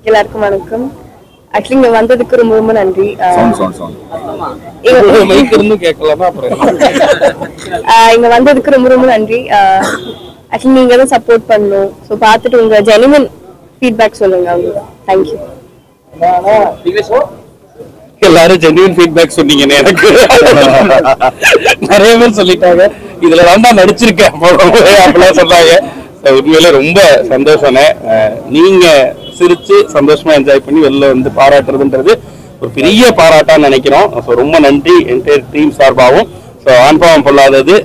எல்லாருக்கும் வணக்கம். ஆக்சுவலி இங்க வந்ததுக்கு ரொம்ப ரொம்ப நன்றி. இங்க வந்ததுக்கு ரொம்ப ரொம்ப நன்றி. ஆக்சுவலி நீங்க தான் சப்போர்ட் பண்ணணும். ஸோ பார்த்துட்டு உங்க ஜெனுவின் ஃபீட்பேக் சொல்லுங்க அவங்க. தேங்க்யூ. எல்லாரும் ஜெனுவின் ஃபீட்பேக் சொன்னீங்கன்னு எனக்கு நிறைய பேர் சொல்லிட்டாங்க. இதுல தான் நடிச்சிருக்கேன் அப்படிலாம் சொன்னாங்க. உண்மையில ரொம்ப சந்தோஷம்னே. நீங்க சிரிச்சு சந்தோஷமா என்ஜாய் பண்ணி வெளில வந்து பாராட்டுறதுன்றது ஒரு பெரிய பாராட்டான்னு நினைக்கிறோம். ரொம்ப நன்றி என்டையர் டீம் சார்பாகவும். ஆண் பாவம் பொல்லாதது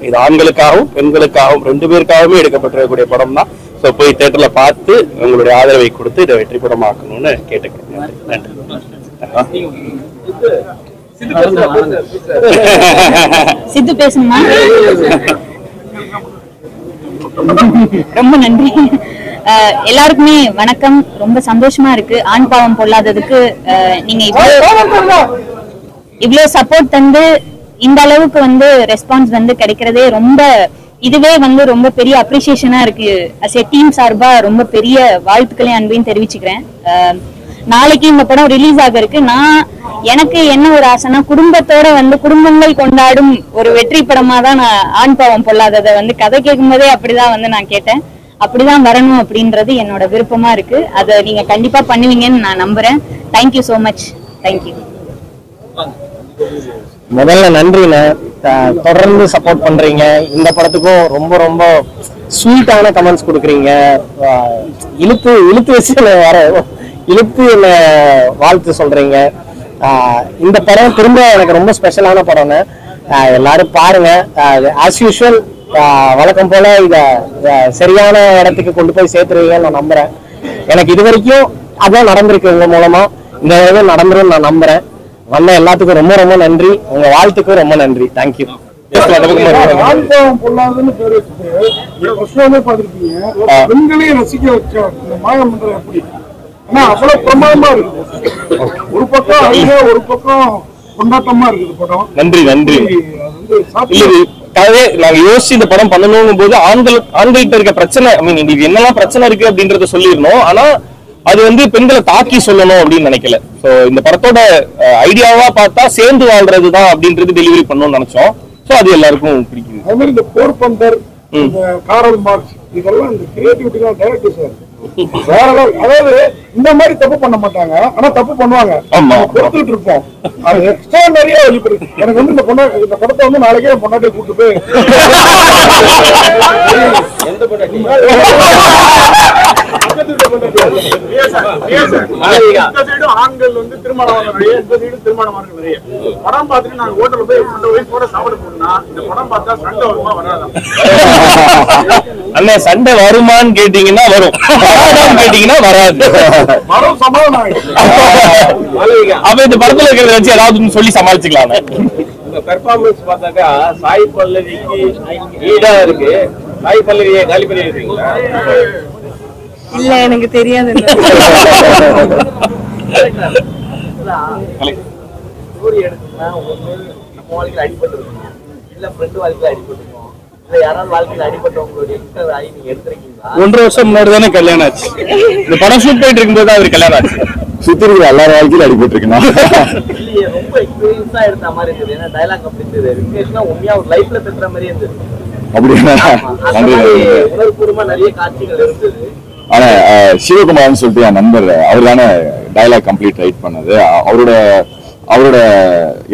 இது ஆண்களுக்காகவும் பெண்களுக்காகவும் 2 பேருக்காகவுமே எடுக்கப்பட்டிருக்கக்கூடிய படம் தான். போய் தியேட்டர்ல பார்த்து உங்களுடைய ஆதரவை கொடுத்து இதை வெற்றி படமாக்கணும்னு கேட்டுக்கிறேன். நன்றி. சித்து பேசணுமா? ரொம்ப நன்றி. எல்லாருக்குமே வணக்கம். ரொம்ப சந்தோஷமா இருக்கு. ஆண் பாவம் பொல்லாததுக்கு நீங்க இவ்வளவு சப்போர்ட் தந்து இந்த அளவுக்கு வந்து ரெஸ்பான்ஸ் வந்து கிடைக்கிறதே ரொம்ப இதுவே வந்து ரொம்ப பெரிய அப்ரிசியேஷனா இருக்கு. அஸ் எ டீம் சார்பா ரொம்ப பெரிய வாழ்த்துக்களையும் அன்பையும் தெரிவிச்சுக்கிறேன். நாளைக்கு இந்த படம் ரிலீஸ் ஆக இருக்கு. எனக்கு என்ன ஒரு ஆசைனா குடும்பத்தோட வந்து குடும்பங்கள் கொண்டாடும் ஒரு வெற்றி படமா தான் நான் ஆண் பாவம் பொல்லாததை வந்து கதை கேட்கும் போதே அப்படிதான் வந்து நான் கேட்டேன். அப்படிதான் வரணும் அப்படின்றது என்னோட விருப்பமா இருக்கு. அதை நீங்க கண்டிப்பா பண்ணுவீங்கன்னு நான் நம்புறேன். Thank you so much. தேங்க்யூ. முதல்ல நன்றிண்ணே. தொடர்ந்து சப்போர்ட் பண்றீங்க. இந்த படத்துக்கும் ரொம்ப ரொம்ப ஸ்வீட்டான கமெண்ட்ஸ் கொடுக்குறீங்க. இழுத்து வச்சு வர இழுத்து என்ன வாழ்த்து சொல்றீங்க. இந்த படம் திரும்ப எனக்கு ரொம்ப ஸ்பெஷலான படம்னு எல்லாரும் பாருங்க. ஆஸ் யூஷுவல் வழக்கம் போல இத சரியான இடத்துக்கு கொண்டு போய் சேர்த்துருவீங்கன்னு நான் நம்புறேன். எனக்கு இது வரைக்கும் அதான் நடந்திருக்கு. உங்க மூலமா இந்த அளவு நடந்துரும் நான் நம்புறேன். வந்த எல்லாத்துக்கும் ரொம்ப ரொம்ப நன்றி. உங்க வாழ்த்துக்கும் ரொம்ப நன்றி. தேங்க்யூ. பெண்களையும் ரசிக்க வச்ச இந்த மாயமன்றம் எப்படி அவ்வளவு பிரமாதமா இருக்கு. ஒரு பக்கம் அழகா ஒரு பக்கம் கொண்டாட்டமா இருக்குது படம். நன்றி நன்றி. நாங்க யோசிச்சு இந்த படம் பண்ணணும் போது ஆண்கள்கிட்ட இருக்க பிரச்சனை இது என்னெல்லாம் பிரச்சனை இருக்கு அப்படின்றத சொல்லிடணும். ஆனா அது வந்து பெண்களை தாக்கி சொல்லணும் அப்படின்னு நினைக்கல. சோ இந்த படத்தோட ஐடியாவா பார்த்தா சேர்ந்து வாழ்றதுதான் அப்படின்றது டெலிவரி பண்ணணும்னு நினைச்சோம். சோ அது எல்லாருக்கும் பிடிக்குது. அதே மாதிரி இந்த போர்பந்தர், காரல் மார்க்ஸ் இதெல்லாம் இந்த கிரியேட்டிவிட்டி தான் டைரக்டர் சார் வேற. அதாவது இந்த மாதிரி தப்பு பண்ண மாட்டாங்க. ஆனா தப்பு பண்ணுவாங்க. பொறுத்துட்டு இருப்போம். அது எக்ஸ்ட்ரா நிறைய வெளிப்படுது. எனக்கு வந்து இந்த படத்தை வந்து நாளைக்கே பொண்டாட்டியை கூட்டு போய் ஆண்கள் வந்து திருமணம் நிறைய படம் பார்த்துட்டு நாங்க ஹோட்டல்ல போய் கூட சாப்பிட போனா இந்த படம் பார்த்தா சண்டை வருமா வராதா? அண்ணே சண்டை வருமான்னு கேட்டீங்கன்னா வரும், கேட்டீங்கன்னா வராது. அப்ப இந்த படத்துல இருக்கிறத வச்சு ஏதாவது சொல்லி சமாளிச்சுக்கலாம். உங்க பெர்ஃபார்மன்ஸ் பார்த்தாக்கா சாய் பல்லவிக்கு ஈடா இருக்கு. சாய் பல்லவியை காலி பண்ணி இருக்கீங்களா? இல்ல எனக்கு தெரியாது. ஸ்டோரி எடுத்தீங்கன்னா நம்ம வாழ்க்கையில அடிபட்டு இருக்கோம், இல்ல ஃப்ரெண்டு வாழ்க்கையில அடிபட்டு இருக்கோம், இல்ல யாராவது வாழ்க்கையில அடிபட்டவங்களுடைய நீங்க எடுத்திருக்கீங்களா? 1.5 வருஷம் முன்னாடி தானே கல்யாணம் ஆச்சு. இந்த படம் ஷூட் போயிட்டு இருக்கும்போது அவரு கல்யாணம் ஆச்சு. சுத்தி இருக்கிற எல்லா வாழ்க்கையில அடிபட்டு இருக்கணும். இல்லையே ரொம்ப எக்ஸ்பீரியன்ஸா எடுத்த மாதிரி இருந்தது. ஏன்னா டைலாக் அப்படி இருந்தது. விக்னேஷ்னா உண்மையா ஒரு லைஃப்ல பேசுற மாதிரி இருந்தது. உணர்வுபூர்வமா நிறைய காட்சிகள் இருந்தது. ஆனா சிவகுமார்னு சொல்லிட்டு என் நண்பர் அவர் தானே டைலாக் கம்ப்ளீட் ரைட் பண்ணது. அவரோட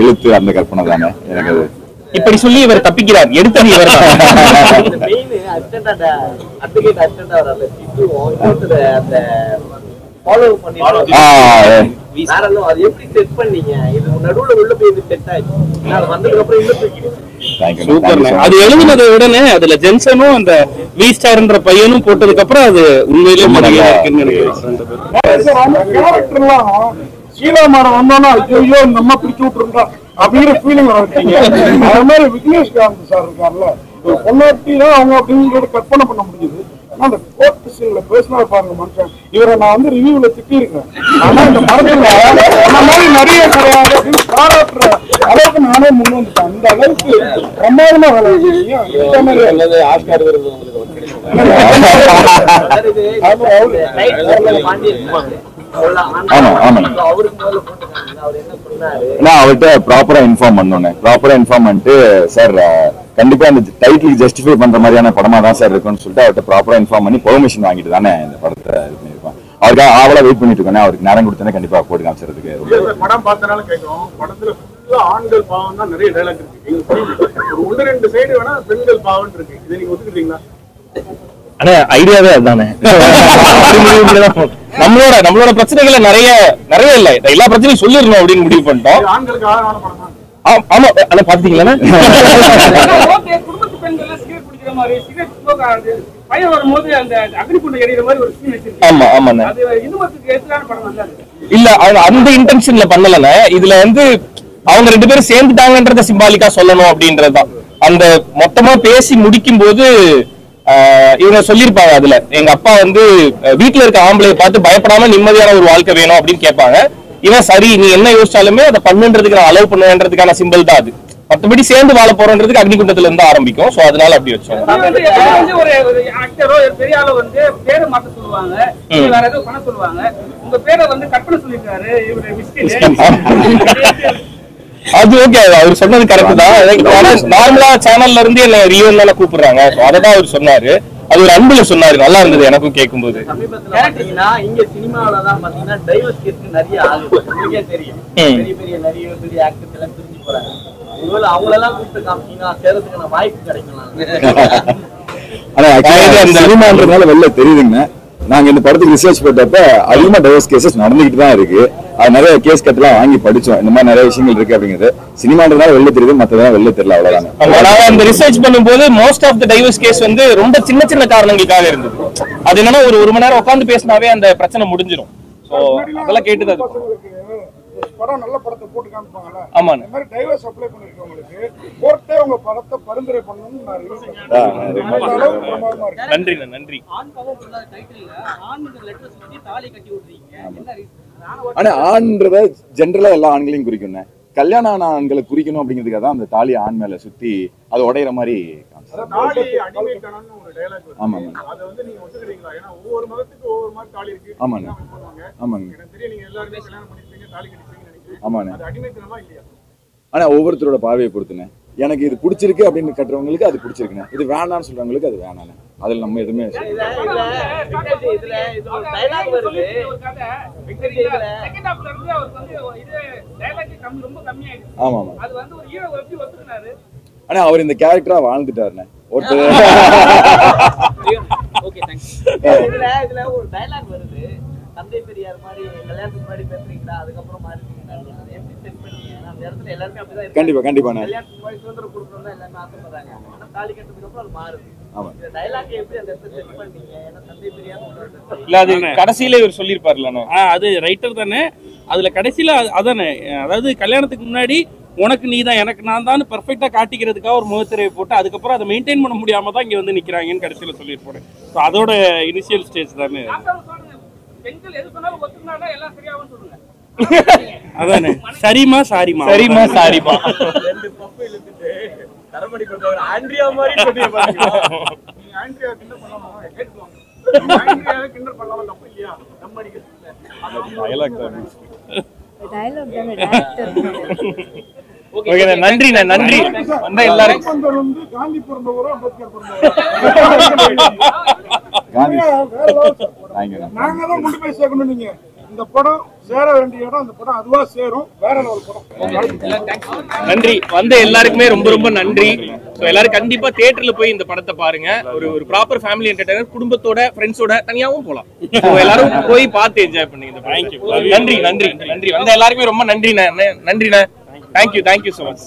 எழுத்து அந்த கற்பனை தானே எனக்கு. அது இப்படி சொல்லி இவர் தப்பிக்கிறார். எடுத்தது இவர் தான். மெயின் அசிஸ்டன்ட் அட்வொகேட் அசிஸ்டன்ட் வரல சித்துவும் அந்த ஃபாலோ பண்ணி வேறலும் அது எப்படி செட் பண்ணீங்க? இது நடுவுல உள்ள போய் இது செட் ஆயிடுச்சு. நான் வந்ததுக்கு அப்புறம் இன்னும் தூக்கிட்டேன். சூப்பர்ண்ணே. அது எழுதுனதை உடனே அதுல ஜென்சனும் அந்த வி ஸ்டார்ன்ற பையனும் போட்டதுக்கு அப்புறம் அது உண்மையிலேயே மரியாதை இருக்குன்னு நினைக்கிறேன். சீதாமாரம் வந்தோம்னா ஐயோ நம்ம பிடிச்சு விட்டுருந்தா அப்படிங்கிற ஃபீலிங் வராங்க. அது மாதிரி விக்னேஷ்காந்த் சார் இருக்காருல்ல, ஒரு பொண்ணாட்டி தான் அவங்க அப்படிங்கிறத கற்பனை பண்ண முடியுது. ஆனா அந்த கோர்ட் சீன்ல பேசினா பாருங்க மனுஷன். இவரை நான் வந்து ரிவ்யூல திட்டி இருக்கேன். ஆனா இந்த படத்துல அந்த மாதிரி நிறைய கிடையாது அப்படின்னு பாராட்டுற அளவுக்கு நானே முன் வந்துட்டேன். அந்த அளவுக்கு பிரமாதமா வேலை. நான் அவர்கிட்ட ப்ராப்பரா இன்ஃபார்ம் பண்ணிட்டு சார் கண்டிப்பா அந்த டைட்டில் ஜஸ்டிஃபை பண்ற மாதிரியான படமா தான் சார் இருக்குன்னு சொல்லிட்டு அவர்கிட்ட ப்ராப்பரா இன்ஃபார்ம் பண்ணி பெர்மிஷன் வாங்கிட்டு தானே இந்த படத்தை இது பண்ணிருக்கோம். அவருக்காக ஆவலா வெயிட் பண்ணிட்டு இருக்கேன். அவருக்கு நேரம் கொடுத்தேன்னா கண்டிப்பா போட்டு காமிச்சிருக்கு. படம் பார்த்தனால கேட்கிறோம், படத்துல ஆண்கள் பாவம் தான் நிறைய டைலாக் இருக்கு. ஒரு 1-2 சைடு வேணா பெண்கள் பாவம் இருக்கு. இதை நீங்க ஒத்துக்கிட்டீங்களா? ஆனா ஐடியாவே அதுதானே. நம்மளோட பிரச்சனைகளை நிறைய இல்ல, எல்லா பிரச்சனையும் சொல்லிடணும் அப்படின்னு முடிவு பண்ணிட்டோம். ஆண்களுக்கு ஆதரவான படம் தான். ஆமா, ஆனா பாத்தீங்களா குடும்பத்து பெண்கள் சிகரெட் குடிக்கிற மாதிரி சிகரெட் ஸ்மோக் ஆகுது, பையன் வரும்போது அந்த அக்னிகுண்டை எரியிற மாதிரி ஒரு சீன் வச்சிருக்காங்க. ஆமா அது இந்துமத்துக்கு எதிரான படம் நல்லா இருக்கு. இல்ல அந்த இன்டென்ஷன்ல பண்ணலன்னு, இதுல வந்து அவங்க 2 பேரும் சேர்ந்துட்டாங்கன்றத சிம்பாலிக்கா சொல்லணும் அப்படின்றதுதான். அந்த மொத்தமா பேசி முடிக்கும் போது இவங்க சொல்லிருப்பாங்க, அதுல எங்க அப்பா வந்து வீட்டுல இருக்க ஆம்பளையை பார்த்து பயப்படாம நிம்மதியான ஒரு வாழ்க்கை வேணும் அப்படின்னு கேட்பாங்க. இவன் சரி நீ என்ன யோசிச்சாலுமே அதை பண்ணுன்றதுக்கு நான் அலோவ் பண்ணுன்றதுக்கான சிம்பிள் தான் அது. மற்றபடி சேர்ந்து வாழ போறோன்றதுக்கு அக்னிகுண்டத்துல இருந்து ஆரம்பிக்கும். சோ அதனால அப்படி வச்சோம். ஒரு ஆக்டரோ பெரிய ஆளோ வந்து பேரை மாத்த சொல்லுவாங்க, வேற ஏதோ பண்ண சொல்லுவாங்க. உங்க பேரை வந்து கற்பனை சொல்லிருக்காரு இவரு மிஸ்கின். அது ஓகே, அவர் சொன்னது கரெக்ட் தான். நார்மலா சேனல்ல இருந்து என்ன ரியல் கூப்பிடுறாங்க, அததான் அவர் சொன்னாரு. அது ஒரு அன்புல சொன்னாரு, நல்லா இருந்தது எனக்கும் கேட்கும் போது. பாத்தீங்கன்னா இங்க சினிமாவிலதான் பாத்தீங்கன்னா டைவர்ஸ் கேஸ் நிறைய ஆகுது. உங்களுக்கே தெரியும், பெரிய பெரிய ஆக்டர்ஸ் எல்லாம் பிரிஞ்சு போறாங்க. ஒருவேளை அவங்களெல்லாம் கூப்பிட்டு காமிச்சீங்கன்னா சேரத்துக்கான வாய்ப்பு கிடைக்கலாம். ஆனா சினிமான்றதுனால வெளில தெரியுதுங்க. நாங்க இந்த படத்துக்கு ரிசர்ச் போட்டப்ப அதிகமா டைவர்ஸ் கேசஸ் நடந்துகிட்டு தான் இருக்கு. அது நிறைய கேஸ் கட்டெல்லாம் வாங்கி படிச்சோம், இந்த மாதிரி நிறைய விஷயங்கள் இருக்கு அப்படிங்கிறது. சினிமான்றதுனால வெளில தெரியுது, மற்றதெல்லாம் வெளில தெரியல, அவ்வளவுதாங்க. அந்த ரிசர்ச் பண்ணும்போது most of the divorce case வந்து ரொம்ப சின்ன காரணங்களுக்காக இருந்தது. அது என்னன்னா ஒரு மணி நேரம் உட்காந்து பேசினாவே அந்த பிரச்சனை முடிஞ்சிடும். சோ அதெல்லாம் கேட்டுதான் படம் நல்ல படத்தை போட்டு காமிப்பாங்கல்ல. ஆமா, இந்த மாதிரி டைவர்ஸ் அப்ளை பண்ணிருக்கவங்களுக்கு கோர்ட்டே உங்க படத்தை பரிந்துரை பண்ணணும்னு நான் நன்றி. ஆனா ஆண்ன்றத ஜென்ரலா எல்லா ஆண்களையும் குறிக்கும். கல்யாணம் ஆன ஆண்களை குறிக்கணும் அப்படிங்கிறதுக்காக தான் அந்த தாலி ஆண் மேல சுத்தி அது உடையிற மாதிரி. ஆமாங்க. ஆமாங்க. ஆனா ஒவ்வொருத்தரோட பார்வையை பொறுத்துனே எனக்கு இது பிடிச்சிருக்கு அப்படின்னு கட்டுறவங்களுக்கு அது பிடிச்சிருக்குண்ணே, இது வேணான்னு சொல்றவங்களுக்கு அது வேணாண்ணே. அதுல நம்ம எதுவுமே ஆமா ஆமா. ஆனா அவர் இந்த கேரக்டரா வாழ்ந்துட்டாருண்ணே ஒருத்தர். தந்தை பெரியார் மாதிரி கல்யாணத்துக்கு முன்னாடி பேசுறீங்களா, அதுக்கப்புறம் மாறிட்டீங்களா, எப்படி செட் பண்ணீங்க? அந்த இடத்துல எல்லாருமே அப்படிதான். கண்டிப்பா கல்யாணத்துக்கு முன்னாடி சுதந்திரம் கொடுக்கணும் தான் எல்லாருமே ஆசைப்படுறாங்க. ஆனா தாலி கட்டுறதுக்கு அப்புறம் அது மாறுது. இந்த டைலாக் எப்படி அந்த இடத்துல செட் பண்ணீங்க? ஏன்னா தந்தை பெரியார் இல்ல அது கடைசியில இவர் சொல்லியிருப்பாருல, அது ரைட்டர் தானே. அதுல கடைசியில அதானே, அதாவது கல்யாணத்துக்கு முன்னாடி உனக்கு நீ தான் எனக்கு நான் தான் பெர்ஃபெக்டா காட்டிக்கிறதுக்காக ஒரு முகத்திரையை போட்டு அதுக்கப்புறம் அதை மெயின்டைன் பண்ண முடியாம தான் இங்க வந்து நிக்கிறாங்கன்னு கடைசியில சொல்லியிருப்பேன். அதோட இனிஷியல் ஸ்டேஜ் தானே. அதானே சரிமா சாரிமா சாரிமா ரெண்டு பப்பு இழுத்துட்டு தரமணி கொண்டவர் ஆண்ட்ரியா மாதிரி சொல்லியே பாருங்க. நீங்க ஆண்ட்ரியா கிண்டல் பண்ணலாமா? கேட்குவாங்க. ஆண்ட்ரியா கிண்டல் பண்ணலாமா? தப்பு இல்லையா? நம்ம அடிக்கிறதுல டயலாக் தான். டயலாக் தான டைரக்டர். ஓகே, நன்றி வந்த எல்லாரும். காந்தி பிறந்தவரோ அம்பேத்கர் பிறந்தவரோ நாங்க தான் கொண்டு போய் சேர்க்கணும். நீங்க இந்த படம் சேர வேண்டிய இடம், அந்த படம் அதுவா சேரும். வேற லெவல் படம். நன்றி, வந்த எல்லாருக்குமே ரொம்ப நன்றி. சோ எல்லாரும் கண்டிப்பா தியேட்டர்ல போய் இந்த படத்தை பாருங்க. ஒரு ப்ராப்பர் ஃபேமிலி என்டர்டெய்னர், குடும்பத்தோட ஃப்ரெண்ட்ஸோட தனியாவும் போலாம். எல்லாரும் போய் பார்த்து என்ஜாய் பண்ணுங்க. நன்றி வந்த எல்லாருக்குமே ரொம்ப நன்றிண்ணே. Thank you so much.